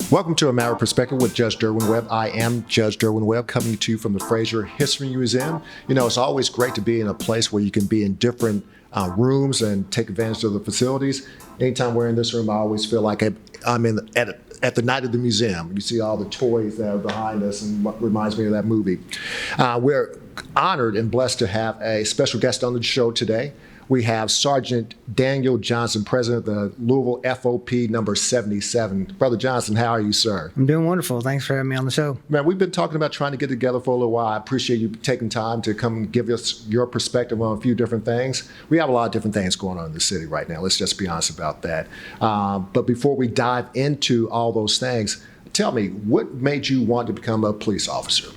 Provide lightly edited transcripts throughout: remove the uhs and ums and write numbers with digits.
Welcome to A Matter of Perspective with Judge Derwin Webb. I am Judge Derwin Webb, coming to you from the Fraser History Museum. You know, it's always great to be in a place where you can be in different rooms and take advantage of the facilities. Anytime we're in this room, I always feel like I'm at the night of the museum. You see all the toys that are behind us, and what reminds me of that movie. We're honored and blessed to have a special guest on the show today. We have Sergeant Daniel Johnson, President of the Louisville FOP number 77. Brother Johnson, how are you, sir? I'm doing wonderful. Thanks for having me on the show. Man, we've been talking about trying to get together for a little while. I appreciate you taking time to come and give us your perspective on a few different things. We have a lot of different things going on in the city right now. Let's just be honest about that. But before we dive into all those things, tell me, what made you want to become a police officer?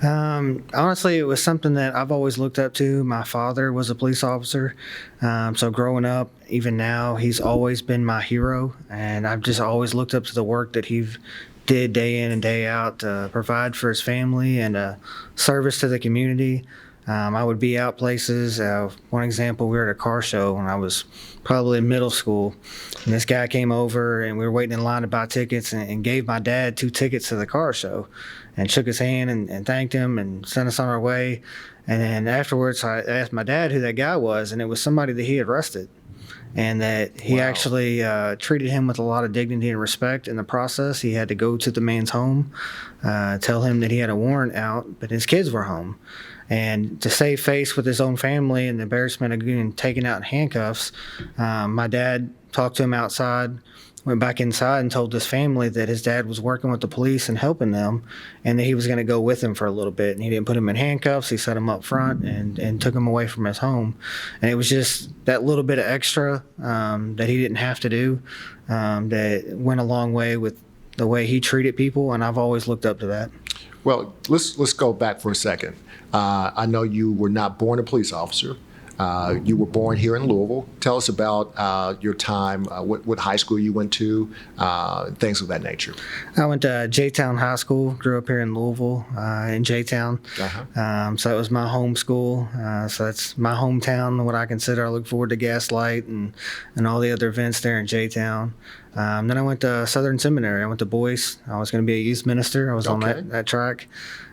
Honestly, it was something that I've always looked up to. My father was a police officer. So growing up, even now, he's always been my hero. And I've just always looked up to the work that he did day in and day out to provide for his family and service to the community. I would be out places. One example, we were at a car show when I was probably in middle school. And this guy came over and we were waiting in line to buy tickets and gave my dad 2 tickets to the car show and shook his hand and thanked him and sent us on our way. And then afterwards, I asked my dad who that guy was, and it was somebody that he had arrested. And that he actually treated him with a lot of dignity and respect in the process. He had to go to the man's home, tell him that he had a warrant out, but his kids were home. And to save face with his own family and the embarrassment of getting taken out in handcuffs, my dad talked to him outside, went back inside and told his family that his dad was working with the police and helping them, and that he was going to go with him for a little bit. And he didn't put him in handcuffs. He set him up front and took him away from his home. And it was just that little bit of extra that he didn't have to do that went a long way with the way he treated people, and I've always looked up to that. Well, let's go back for a second. I know you were not born a police officer. You were born here in Louisville. Tell us about your time, what high school you went to, things of that nature. I went to J-Town High School, grew up here in Louisville, in J-Town. So it was my home school. So that's my hometown, what I consider. I look forward to Gaslight and all the other events there in J-Town. Then I went to Southern Seminary. I went to Boyce. I was going to be a youth minister. I was on that track.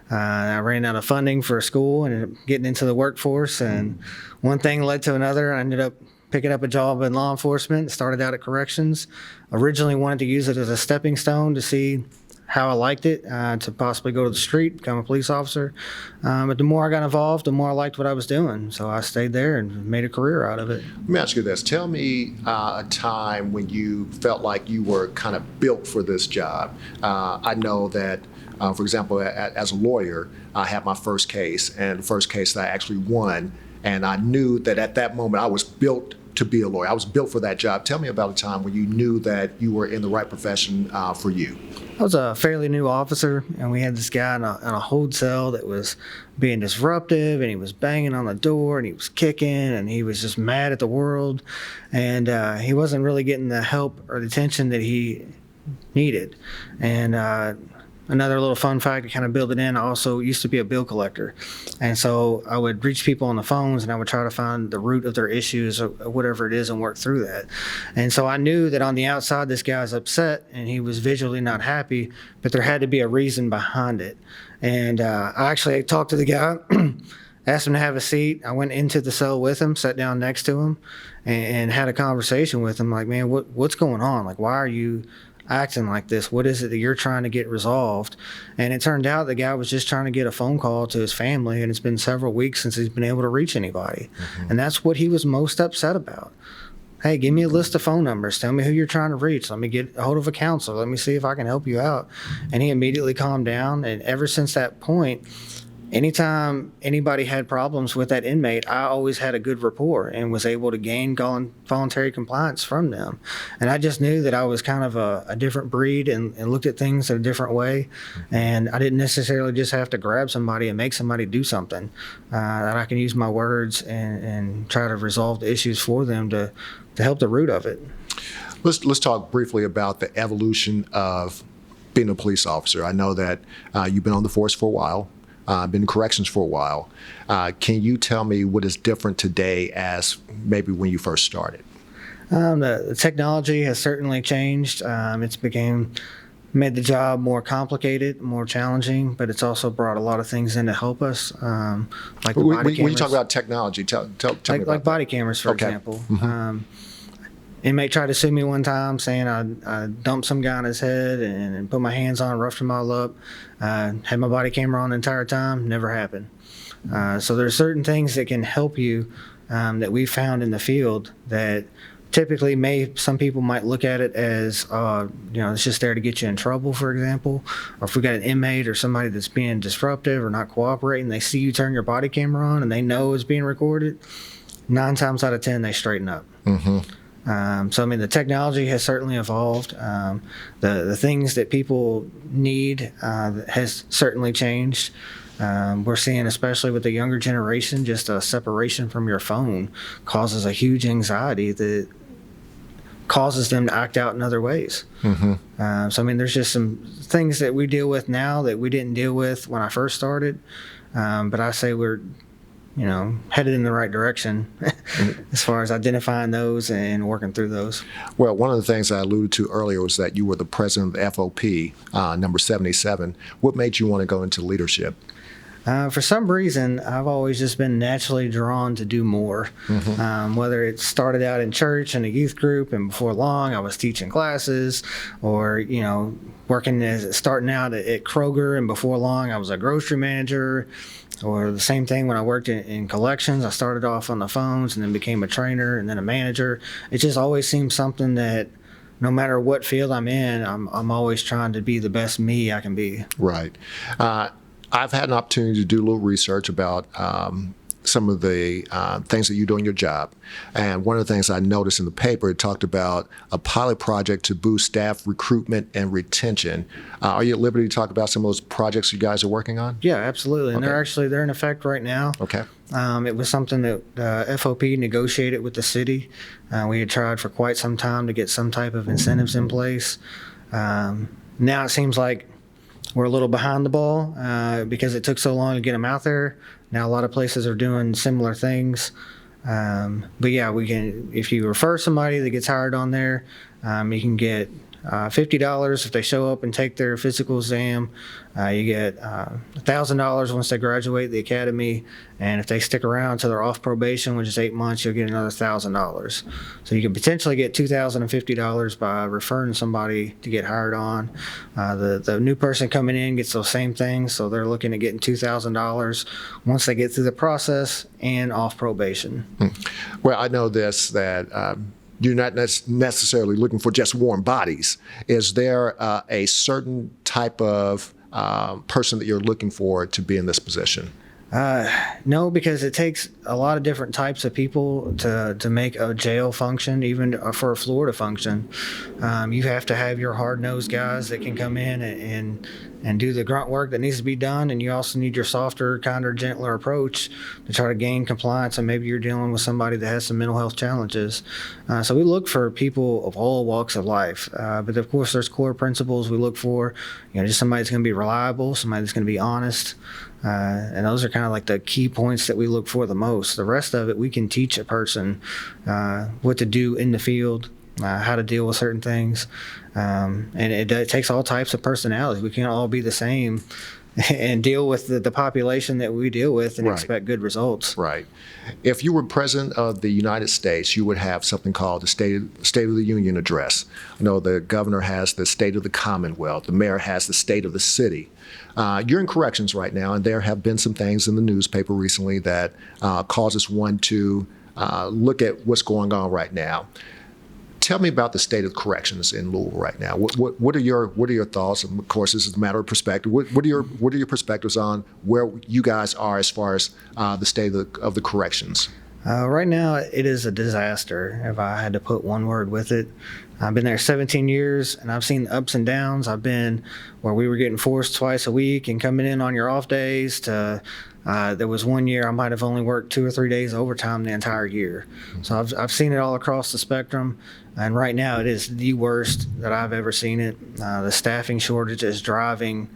I ran out of funding for school and ended up getting into the workforce, and one thing led to another. I ended up picking up a job in law enforcement, started out at corrections. Originally wanted to use it as a stepping stone to see how I liked it, to possibly go to the street, become a police officer. But the more I got involved, the more I liked what I was doing. So I stayed there and made a career out of it. Let me ask you this. Tell me a time when you felt like you were kind of built for this job. I know that, for example, as a lawyer, I had my first case, and the first case that I actually won, and I knew that at that moment I was built to be a lawyer. I was built for that job. Tell me about a time when you knew that you were in the right profession for you. I was a fairly new officer, and we had this guy in a hold cell that was being disruptive, and he was banging on the door, and he was kicking, and he was just mad at the world, and he wasn't really getting the help or the attention that he needed. And another little fun fact to kind of build it in, I also used to be a bill collector. And so I would reach people on the phones and I would try to find the root of their issues or whatever it is and work through that. And so I knew that on the outside, this guy's upset and he was visually not happy, but there had to be a reason behind it. And I actually talked to the guy, asked him to have a seat. I went into the cell with him, sat down next to him, and had a conversation with him like, man, what's going on? Like, why are you acting like this? What is it that you're trying to get resolved? And it turned out the guy was just trying to get a phone call to his family, and it's been several weeks since he's been able to reach anybody. And that's what he was most upset about. Hey, give me a list of phone numbers. Tell me who you're trying to reach. Let me get a hold of a counselor. Let me see if I can help you out. And he immediately calmed down. And ever since that point, anytime anybody had problems with that inmate, I always had a good rapport and was able to gain voluntary compliance from them. And I just knew that I was kind of a different breed and looked at things in a different way. And I didn't necessarily just have to grab somebody and make somebody do something. That I can use my words and try to resolve the issues for them to help the root of it. Let's talk briefly about the evolution of being a police officer. I know that you've been on the force for a while. Been in corrections for a while. Can you tell me what is different today as maybe when you first started? The technology has certainly changed. It's became made the job more complicated, more challenging, but it's also brought a lot of things in to help us, like the body cameras. When you talk about technology, tell me about like that. body cameras, for example. Inmate tried to sue me one time saying I dumped some guy on his head and put my hands on, roughed him all up. Had my body camera on the entire time. Never happened. So there's certain things that can help you that we found in the field that typically some people might look at it as, it's just there to get you in trouble, for example. Or if we got an inmate or somebody that's being disruptive or not cooperating, they see you turn your body camera on and they know it's being recorded, 9 times out of 10, they straighten up. So, I mean, the technology has certainly evolved. The things that people need has certainly changed. We're seeing, especially with the younger generation, just a separation from your phone causes a huge anxiety that causes them to act out in other ways. So, I mean, there's just some things that we deal with now that we didn't deal with when I first started. But I say we're headed in the right direction as far as identifying those and working through those. Well, one of the things I alluded to earlier was that you were the president of the FOP, number 77. What made you want to go into leadership? For some reason, I've always just been naturally drawn to do more. Whether it started out in church and a youth group, and before long I was teaching classes, or starting out at Kroger, and before long I was a grocery manager. Or the same thing when I worked in collections. I started off on the phones and then became a trainer and then a manager. It just always seems something that no matter what field I'm in, I'm always trying to be the best me I can be. Right. I've had an opportunity to do a little research about some of the things that you do in your job. And one of the things I noticed in the paper, it talked about a pilot project to boost staff recruitment and retention. Are you at liberty to talk about some of those projects you guys are working on? Yeah, absolutely. And they're in effect right now. Okay. It was something that FOP negotiated with the city. We had tried for quite some time to get some type of incentives in place. Now it seems like we're a little behind the ball because it took so long to get them out there. Now a lot of places are doing similar things. But yeah, if you refer somebody that gets hired on there, you can get $50 if they show up and take their physical exam. You get $1,000 once they graduate the academy, and if they stick around until they're off probation, which is 8 months, you'll get another $1,000. So you can potentially get $2,050 by referring somebody to get hired on. The new person coming in gets those same things, so they're looking at getting $2,000 once they get through the process and off probation. Well, I know this, that you're not necessarily looking for just warm bodies. Is there a certain type of person that you're looking for to be in this position? No, because it takes a lot of different types of people to make a jail function, even for a floor to function. You have to have your hard-nosed guys that can come in and do the grunt work that needs to be done, and you also need your softer, kinder, gentler approach to try to gain compliance, and maybe you're dealing with somebody that has some mental health challenges. So we look for people of all walks of life, but of course there's core principles we look for, just somebody that's going to be reliable, somebody that's going to be honest, and those are kind of like the key points that we look for the most. The rest of it, we can teach a person what to do in the field, how to deal with certain things. And it takes all types of personalities. We can't all be the same and deal with the population that we deal with and expect good results. Right. If you were president of the United States, you would have something called the State of the Union Address. I know the governor has the State of the Commonwealth. The mayor has the State of the City. You're in corrections right now, and there have been some things in the newspaper recently that causes one to look at what's going on right now. Tell me about the state of corrections in Louisville right now. What are your thoughts? And of course, this is a matter of perspective. What are your perspectives on where you guys are as far as the state of the corrections? Right now, it is a disaster, if I had to put one word with it. I've been there 17 years, and I've seen the ups and downs. I've been where we were getting forced twice a week and coming in on your off days to there was one year I might have only worked 2 or 3 days overtime the entire year. So I've seen it all across the spectrum, and right now it is the worst that I've ever seen it. The staffing shortage is driving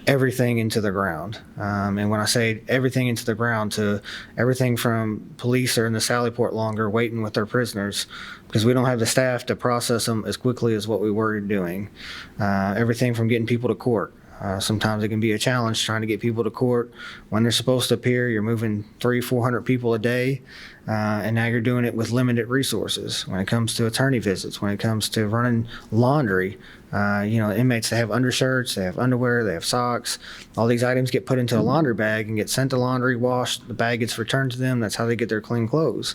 everything into the ground. And when I say everything into the ground, to everything from police are in the Sally Port longer waiting with their prisoners because we don't have the staff to process them as quickly as what we were doing. Everything from getting people to court. Sometimes it can be a challenge trying to get people to court when they're supposed to appear. You're moving 300-400 people a day, and now you're doing it with limited resources. When it comes to attorney visits, when it comes to running laundry, inmates, they have undershirts, they have underwear, they have socks. All these items get put into a laundry bag and get sent to laundry, washed. The bag gets returned to them. That's how they get their clean clothes.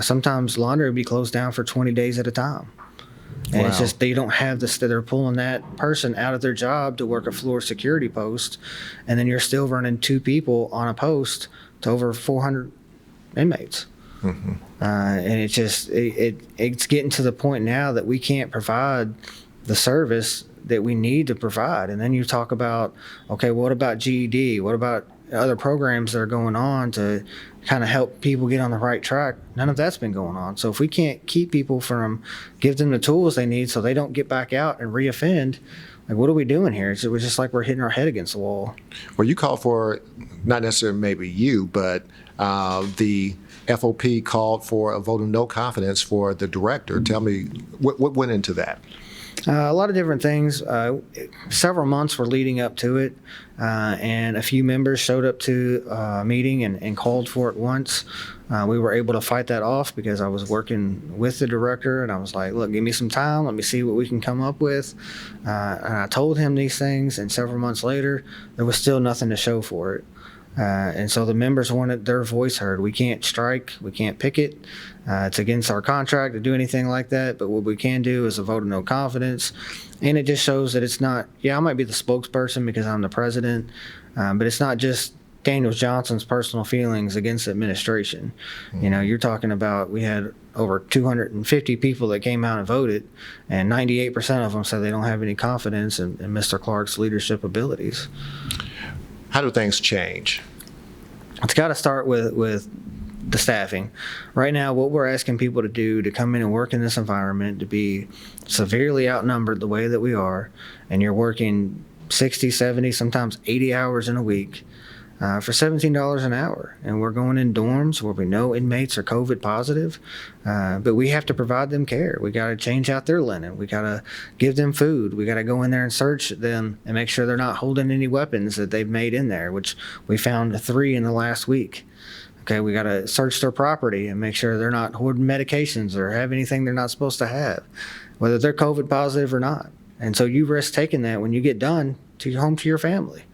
Sometimes laundry will be closed down for 20 days at a time. And Wow. it's just they don't have this. They're pulling that person out of their job to work a floor security post, and then you're still running 2 people on a post to over 400 inmates. And it's just it's getting to the point now that we can't provide the service that we need to provide. And then you talk about, okay, what about GED? What about other programs that are going on to kind of help people get on the right track? None of that's been going on. So if we can't keep people from, give them the tools they need so they don't get back out and reoffend, like, what are we doing here? It's just like we're hitting our head against the wall. Well, you call for, not necessarily maybe you, but the FOP called for a vote of no confidence for the director. Tell me, what went into that? A lot of different things. Several months were leading up to it, and a few members showed up to a meeting and called for it once. We were able to fight that off because I was working with the director, and I was like, look, give me some time. Let me see what we can come up with. And I told him these things, and several months later, there was still nothing to show for it. And so the members wanted their voice heard. We can't strike. We can't picket. It's against our contract to do anything like that. But what we can do is a vote of no confidence. And it just shows that it's not, I might be the spokesperson because I'm the president, but it's not just Daniel Johnson's personal feelings against the administration. You're talking about, we had over 250 people that came out and voted, and 98% of them said they don't have any confidence in Mr. Clark's leadership abilities. How do things change? It's got to start with the staffing. Right now, what we're asking people to do to come in and work in this environment, to be severely outnumbered the way that we are, and you're working 60, 70, sometimes 80 hours in a week for $17 an hour. And we're going in dorms where we know inmates are COVID positive, but we have to provide them care. We got to change out their linen. We got to give them food. We got to go in there and search them and make sure they're not holding any weapons that they've made in there, which we found 3 in the last week. Okay, we got to search their property and make sure they're not hoarding medications or have anything they're not supposed to have, whether they're COVID positive or not. And so you risk taking that when you get done to home to your family.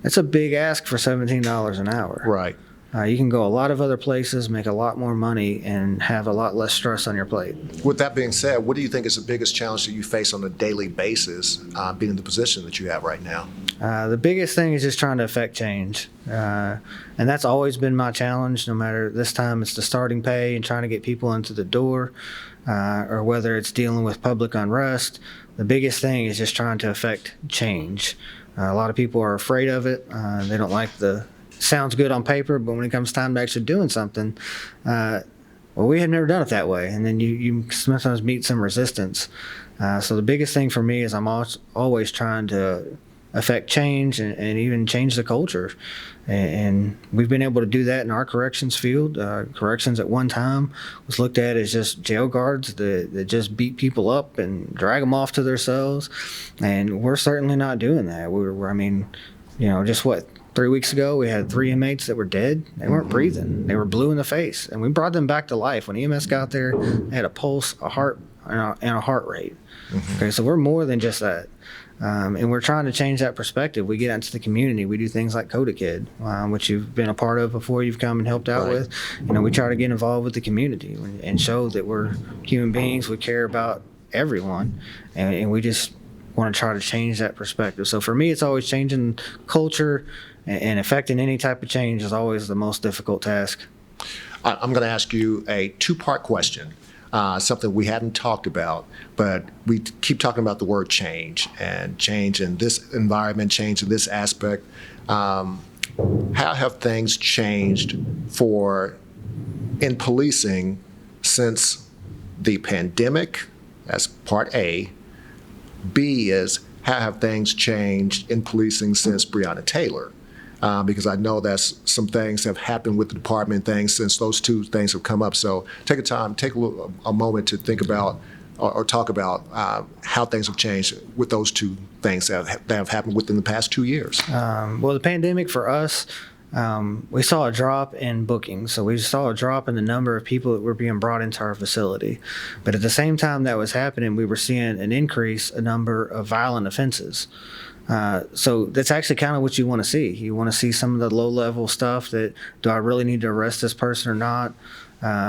That's a big ask for $17 an hour. Right. You can go a lot of other places, make a lot more money, and have a lot less stress on your plate. With that being said, what do you think is the biggest challenge that you face on a daily basis, being in the position that you have right now? The biggest thing is just trying to affect change. And that's always been my challenge, no matter this time it's the starting pay and trying to get people into the door, or whether it's dealing with public unrest. The biggest thing is just trying to affect change. A lot of people are afraid of it. They don't like sounds good on paper, but when it comes time to actually doing something, we have never done it that way. And then you sometimes meet some resistance. So the biggest thing for me is I'm always trying to affect change and even change the culture. And we've been able to do that in our corrections field. Corrections at one time was looked at as just jail guards that just beat people up and drag them off to their cells. And we're certainly not doing that. Just 3 weeks ago, we had 3 inmates that were dead. They weren't breathing. They were blue in the face. And we brought them back to life. When EMS got there, they had a pulse, a heart, and a heart rate. Okay, so we're more than just that. And we're trying to change that perspective. We get out into the community. We do things like Coda Kid, which you've been a part of before you've come and helped out with. We try to get involved with the community and show that we're human beings. We care about everyone. And we just want to try to change that perspective. So for me, it's always changing culture, and affecting any type of change is always the most difficult task. I'm going to ask you a 2-part question. Something we hadn't talked about, but we keep talking about the word change in this environment, change in this aspect. How have things changed in policing since the pandemic? That's part A. B is, how have things changed in policing since Breonna Taylor? Because I know that's some things have happened with the department, things since those two things have come up. So take a moment to think about or talk about how things have changed with those two things that have happened within the past 2 years. Well, the pandemic for us, we saw a drop in bookings. So we saw a drop in the number of people that were being brought into our facility. But at the same time that was happening, we were seeing an increase in number of violent offenses. So that's actually kind of what you want to see. You want to see some of the low-level stuff that, do I really need to arrest this person or not?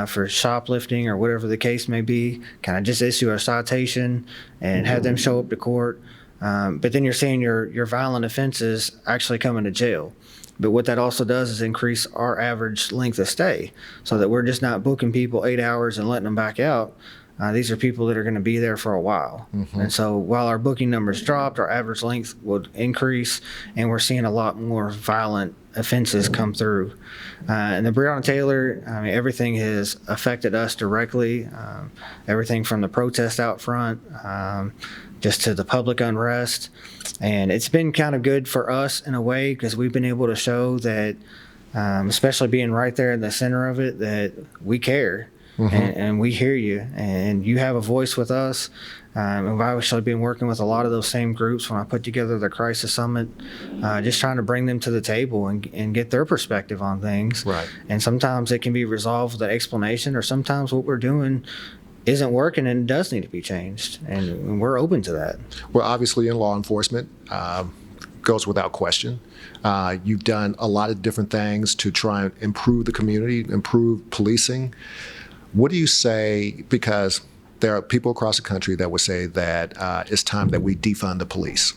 For shoplifting or whatever the case may be, can I just issue a citation and have them show up to court? But then you're seeing your violent offenses actually coming to jail. But what that also does is increase our average length of stay, so that we're just not booking people 8 hours and letting them back out. These are people that are going to be there for a while. And so while our booking numbers dropped, our average length would increase, and we're seeing a lot more violent offenses come through. And the Breonna Taylor, everything has affected us directly. Everything from the protest out front, just to the public unrest. And it's been kind of good for us in a way, because we've been able to show that, especially being right there in the center of it, that we care. And we hear you, and you have a voice with us. And I've actually been working with a lot of those same groups when I put together the Crisis Summit, just trying to bring them to the table and get their perspective on things. Right. And sometimes it can be resolved with an explanation, or sometimes what we're doing isn't working and does need to be changed. And we're open to that. Well, obviously in law enforcement, goes without question. You've done a lot of different things to try and improve the community, improve policing. What do you say, because there are people across the country that would say that it's time that we defund the police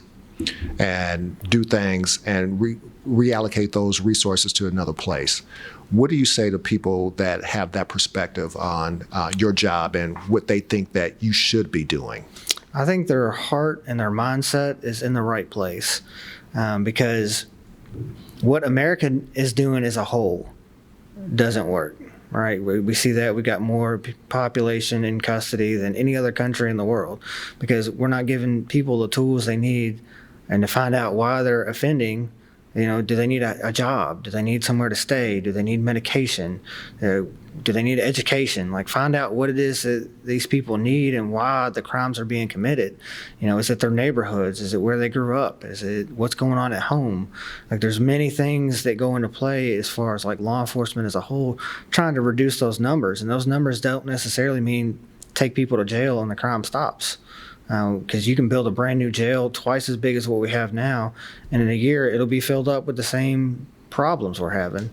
and do things and reallocate those resources to another place. What do you say to people that have that perspective on your job and what they think that you should be doing? I think their heart and their mindset is in the right place, because what America is doing as a whole doesn't work. Right, we see that we got more population in custody than any other country in the world, because we're not giving people the tools they need, and to find out why they're offending. Do they need a job? Do they need somewhere to stay? Do they need medication? Do they need education? Like, find out what it is that these people need and why the crimes are being committed. Is it their neighborhoods? Is it where they grew up? Is it what's going on at home? Like, there's many things that go into play as far as like law enforcement as a whole, trying to reduce those numbers. And those numbers don't necessarily mean take people to jail and the crime stops. Because you can build a brand new jail twice as big as what we have now, and in a year it'll be filled up with the same problems we're having.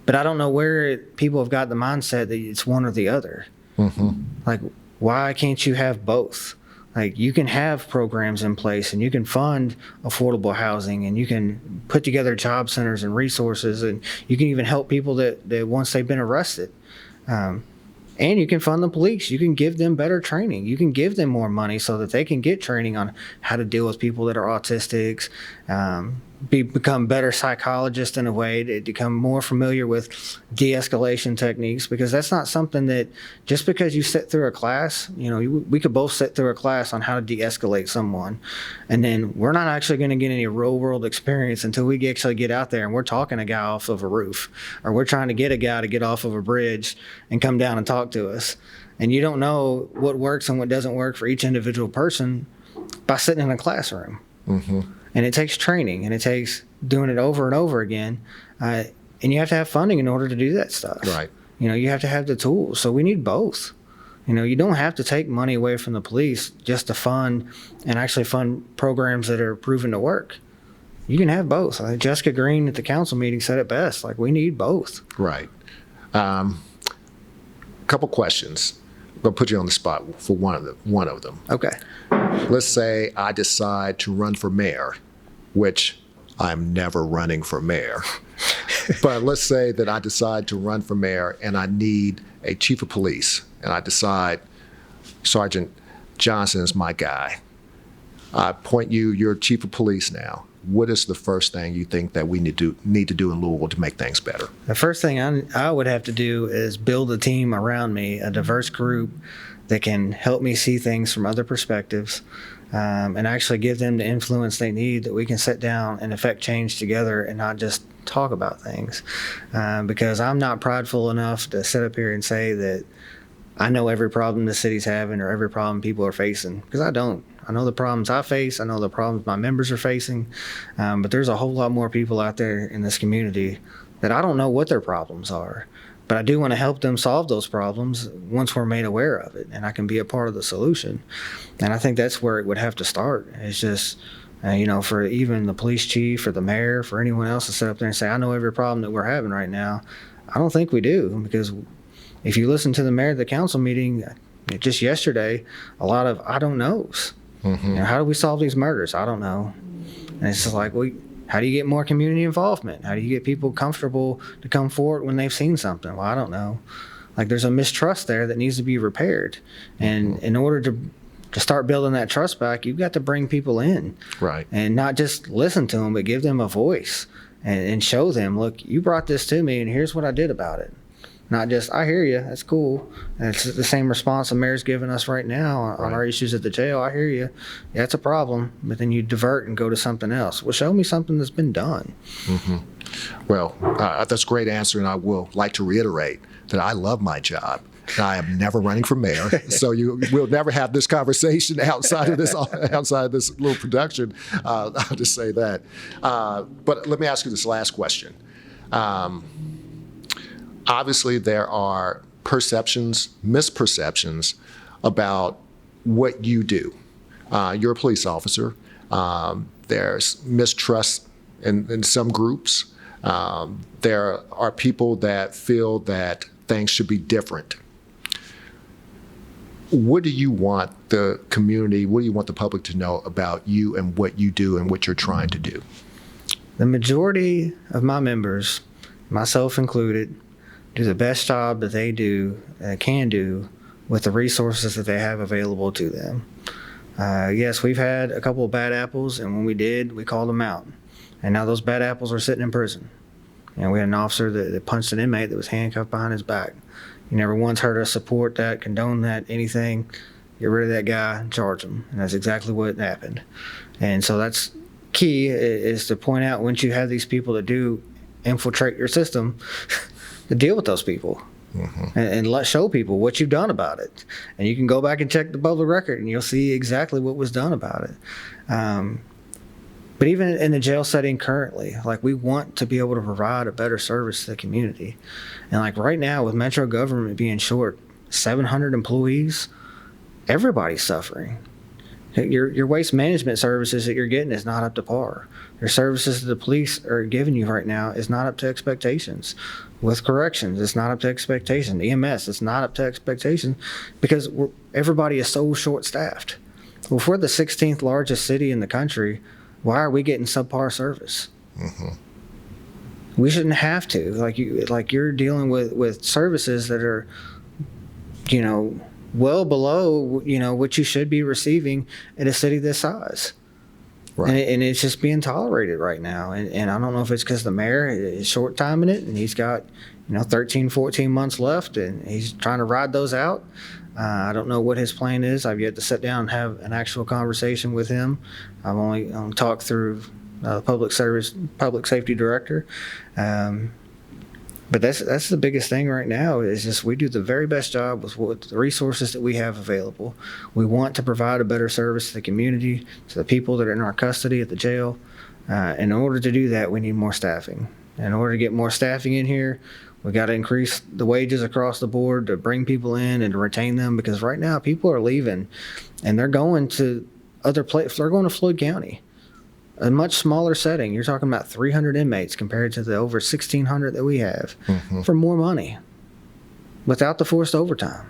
But I don't know where people have got the mindset that it's one or the other. Like, why can't you have both? Like, you can have programs in place, and you can fund affordable housing, and you can put together job centers and resources, and you can even help people that once they've been arrested. And you can fund the police. You can give them better training. You can give them more money so that they can get training on how to deal with people that are autistics, become better psychologists in a way, to become more familiar with de-escalation techniques, because that's not something that just because you sit through a class, we could both sit through a class on how to de-escalate someone, and then we're not actually going to get any real world experience until we actually get out there and we're talking a guy off of a roof, or we're trying to get a guy to get off of a bridge and come down and talk to us. And you don't know what works and what doesn't work for each individual person by sitting in a classroom. And it takes training, and it takes doing it over and over again. And you have to have funding in order to do that stuff. Right. You have to have the tools. So we need both. You don't have to take money away from the police just to fund and actually fund programs that are proven to work. You can have both. Jessica Green at the council meeting said it best. Like, we need both. Right. Couple questions. I'm going to put you on the spot for one of them. Okay. Let's say I decide to run for mayor, which I'm never running for mayor. But let's say that I decide to run for mayor and I need a chief of police, and I decide Sergeant Johnson is my guy. I appoint you, you're chief of police now. what is the first thing you think that we need to do in Louisville to make things better? The first thing I would have to do is build a team around me, a diverse group that can help me see things from other perspectives, and actually give them the influence they need, that we can sit down and affect change together and not just talk about things. Because I'm not prideful enough to sit up here and say that I know every problem the city's having or every problem people are facing, because I don't. I know the problems I face. I know the problems my members are facing. But there's a whole lot more people out there in this community that I don't know what their problems are. But I do want to help them solve those problems once we're made aware of it, and I can be a part of the solution. And I think that's where it would have to start. It's just, for even the police chief or the mayor, for anyone else to sit up there and say, I know every problem that we're having right now. I don't think we do, because if you listen to the mayor at the council meeting just yesterday, a lot of I don't knows. Mm-hmm. How do we solve these murders? I don't know. And it's just like, how do you get more community involvement? How do you get people comfortable to come forward when they've seen something? Well, I don't know. Like, there's a mistrust there that needs to be repaired. And in order to start building that trust back, you've got to bring people in. Right. And not just listen to them, but give them a voice and show them, look, you brought this to me, and here's what I did about it. Not just, I hear you, that's cool. And it's the same response the mayor's giving us right now on our issues at the jail. I hear you. Yeah, it's a problem. But then you divert and go to something else. Well, show me something that's been done. Mm-hmm. Well, that's a great answer, and I will like to reiterate that I love my job. I am never running for mayor, so we'll never have this conversation outside of this little production. I'll just say that. But let me ask you this last question. Obviously, there are misperceptions about what you do. You're a police officer. There's mistrust in some groups. There are people that feel that things should be different. What do you want the community, what do you want the public to know about you and what you do and what you're trying to do? The majority of my members, myself included, do the best job that they can do with the resources that they have available to them. Yes, we've had a couple of bad apples, and when we did, we called them out. And now those bad apples are sitting in prison. We had an officer that punched an inmate that was handcuffed behind his back. You never once heard us support that, condone that, anything. Get rid of that guy, charge him. And that's exactly what happened. And so that's key, is to point out, once you have these people that do infiltrate your system, to deal with those people. Mm-hmm. and show people what you've done about it. And you can go back and check the public record, and you'll see exactly what was done about it. But even in the jail setting currently, we want to be able to provide a better service to the community. And right now, with Metro government being short 700 employees, everybody's suffering. Your waste management services that you're getting is not up to par. Your services that the police are giving you right now is not up to expectations. With corrections, it's not up to expectation. EMS, it's not up to expectation, because everybody is so short-staffed. Well, if we're the 16th largest city in the country, why are we getting subpar service? Mm-hmm. We shouldn't have to. You're dealing with services that are, well below, what you should be receiving in a city this size. Right. And it's just being tolerated right now. And I don't know if it's because the mayor is short-timing it, and he's got, 13, 14 months left, and he's trying to ride those out. I don't know what his plan is. I've yet to sit down and have an actual conversation with him. I've only talked through the public safety director. But that's the biggest thing right now, is just we do the very best job with the resources that we have available. We want to provide a better service to the community, to the people that are in our custody at the jail. In order to do that, we need more staffing. In order to get more staffing in here, we got to increase the wages across the board to bring people in and to retain them, because right now people are leaving and they're going to other places. They're going to Floyd County. A much smaller setting. You're talking about 300 inmates compared to the over 1,600 that we have, mm-hmm. for more money, without the forced overtime.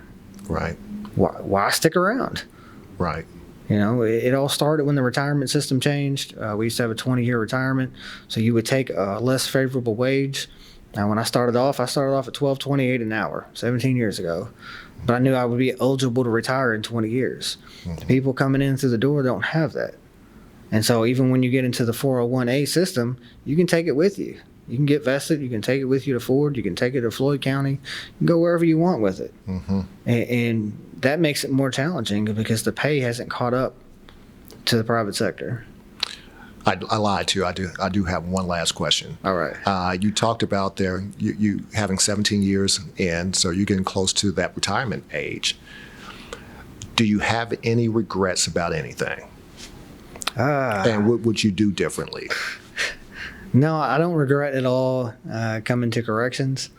Right. Why stick around? Right. It all started when the retirement system changed. We used to have a 20-year retirement, so you would take a less favorable wage. Now, when I started off at $12.28 an hour, 17 years ago. But I knew I would be eligible to retire in 20 years. Mm-hmm. The people coming in through the door don't have that. And so even when you get into the 401A system, you can take it with you. You can get vested. You can take it with you to Ford. You can take it to Floyd County. You can go wherever you want with it. Mm-hmm. And that makes it more challenging because the pay hasn't caught up to the private sector. I lied to you. I do have one last question. All right. You talked about you having 17 years in, so you're getting close to that retirement age. Do you have any regrets about anything? And what would you do differently? No, I don't regret at all coming to corrections.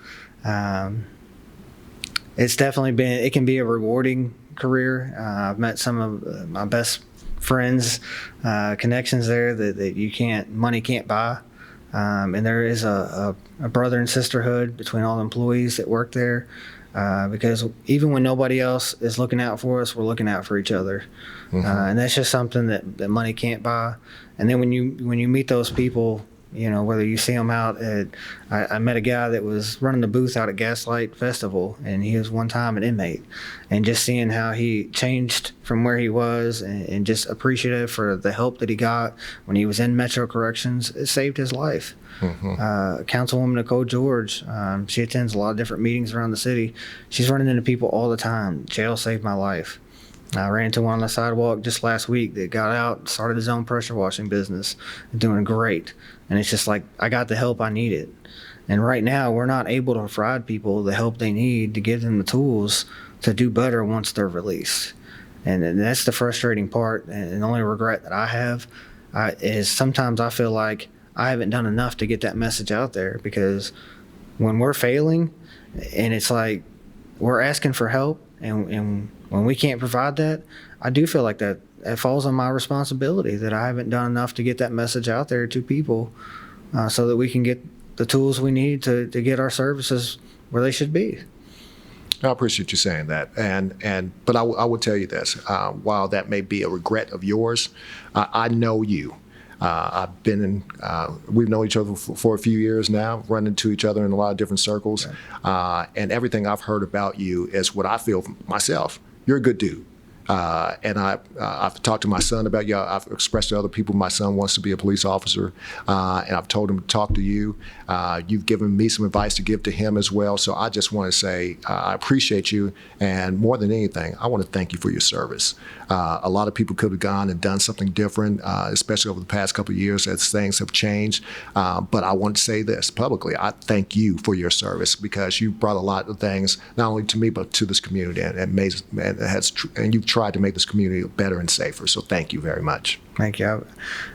It's definitely it can be a rewarding career. I've met some of my best friends, connections there that money can't buy. And there is a brother and sisterhood between all the employees that work there. Because even when nobody else is looking out for us, we're looking out for each other. Mm-hmm. And that's just something that money can't buy. And then when you meet those people, whether you see them out I met a guy that was running the booth out at Gaslight Festival, and he was one time an inmate, and just seeing how he changed from where he was and just appreciative for the help that he got when he was in Metro Corrections, it saved his life. Mm-hmm. Councilwoman Nicole George, she attends a lot of different meetings around the city. She's running into people all the time. Jail saved my life. I ran into one on the sidewalk just last week that got out, started his own pressure washing business, doing great. And it's just like, I got the help I needed. And right now, we're not able to provide people the help they need to give them the tools to do better once they're released. And that's the frustrating part. And the only regret that I have is sometimes I feel like I haven't done enough to get that message out there, because when we're failing and it's like we're asking for help and when we can't provide that, I do feel like that falls on my responsibility, that I haven't done enough to get that message out there to people so that we can get the tools we need to get our services where they should be. I appreciate you saying that, but I will tell you this: while that may be a regret of yours, I know you. We've known each other for a few years now, run into each other in a lot of different circles, and everything I've heard about you is what I feel myself. You're a good dude. And I've talked to my son about you. I've expressed to other people my son wants to be a police officer, and I've told him to talk to you. You've given me some advice to give to him as well. So I just want to say I appreciate you, and more than anything, I want to thank you for your service. A lot of people could have gone and done something different, especially over the past couple of years as things have changed. But I want to say this publicly: I thank you for your service, because you brought a lot of things not only to me but to this community, and you've tried to make this community better and safer. So thank you very much. Thank you.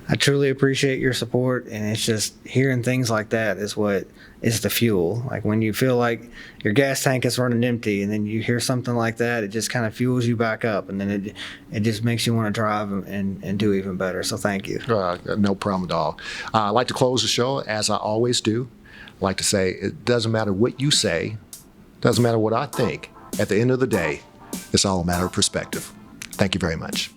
I truly appreciate your support, and it's just hearing things like that is what is the fuel. Like when you feel like your gas tank is running empty, and then you hear something like that, it just kind of fuels you back up, and then it just makes you want to drive and do even better. So thank you. No problem at all. I'd like to close the show as I always do. I like to say it doesn't matter what you say, doesn't matter what I think. At the end of the day, it's all a matter of perspective. Thank you very much.